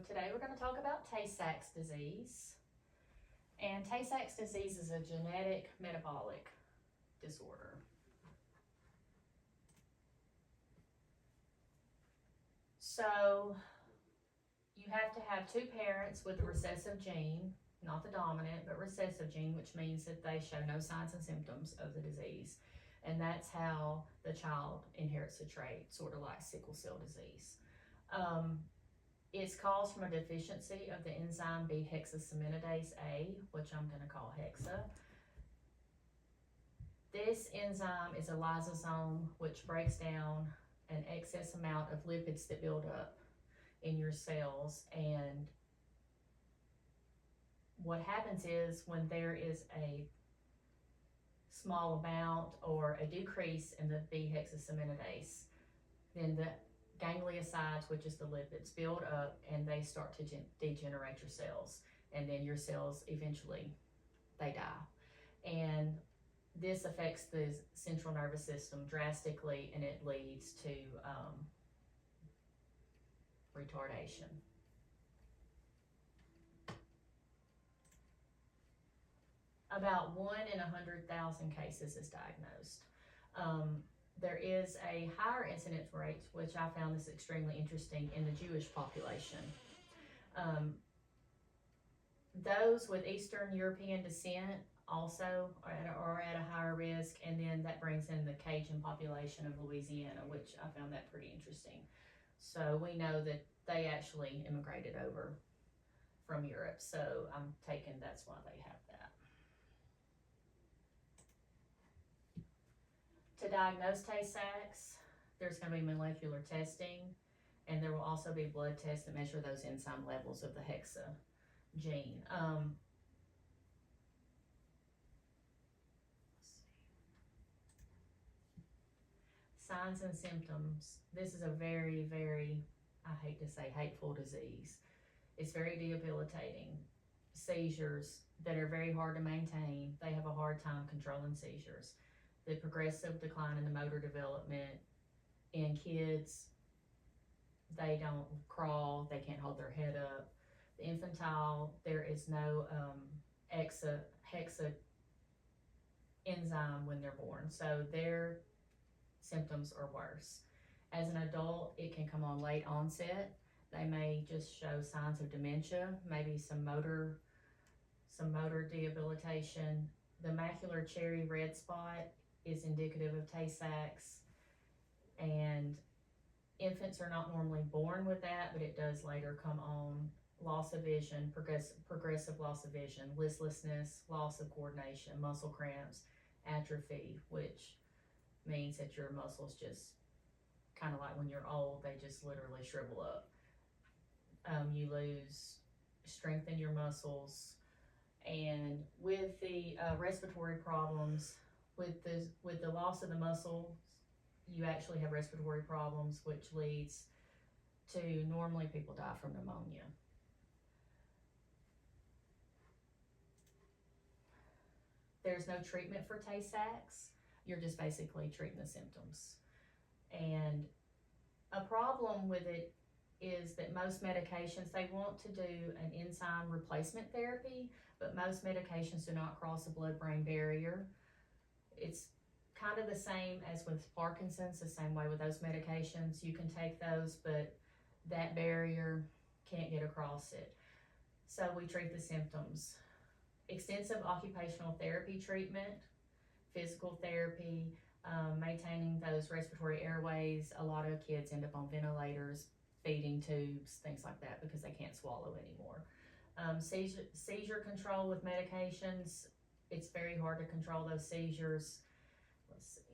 today we're going to talk about Tay-Sachs disease. And Tay-Sachs disease is a genetic metabolic disorder. So you have to have two parents with a recessive gene, not the dominant, but recessive gene, which means that they show no signs and symptoms of the disease. And that's how the child inherits the trait, sort of like sickle cell disease. It's caused from a deficiency of the enzyme B-hexasaminidase A, which I'm going to call hexa. This enzyme is a lysosome which breaks down an excess amount of lipids that build up in your cells, and what happens is when there is a small amount or a decrease in the B-hexasaminidase, then the gangliosides, which is the lipids, build up and they start to degenerate your cells, and then your cells eventually they die. And this affects the central nervous system drastically, and it leads to retardation. About 1 in 100,000 cases is diagnosed. There is a higher incidence rate, which I found this extremely interesting, in the Jewish population. Those with Eastern European descent also are at a higher risk, and then that brings in the Cajun population of Louisiana, which I found that pretty interesting. So we know that they actually immigrated over from Europe, so I'm taking that's why they have that. To diagnose Tay-Sachs, there's going to be molecular testing, and there will also be blood tests that measure those enzyme levels of the hexa gene. Signs and symptoms. This is a very, very, I hate to say, hateful disease. It's very debilitating. Seizures that are very hard to maintain. They have a hard time controlling seizures. The progressive decline in the motor development in kids, they don't crawl, they can't hold their head up. The infantile, there is no hexa enzyme when they're born, so their symptoms are worse. As an adult, it can come on late onset. They may just show signs of dementia, maybe some motor debilitation. The macular cherry red spot is indicative of Tay-Sachs, and infants are not normally born with that, but it does later come on. Loss of vision, progressive loss of vision, listlessness, loss of coordination, muscle cramps, atrophy, which means that your muscles just kind of like when you're old, they just literally shrivel up. You lose strength in your muscles, and with the respiratory problems, with the loss of the muscles, you actually have respiratory problems, which leads to normally people die from pneumonia. There's no treatment for Tay-Sachs. You're just basically treating the symptoms. And a problem with it is that most medications, they want to do an enzyme replacement therapy, but most medications do not cross the blood-brain barrier. It's kind of the same as with Parkinson's, the same way with those medications. You can take those, but that barrier can't get across it. So we treat the symptoms. Extensive occupational therapy treatment, physical therapy, maintaining those respiratory airways. A lot of kids end up on ventilators, feeding tubes, things like that, because they can't swallow anymore. Seizure control with medications. It's very hard to control those seizures. Let's see.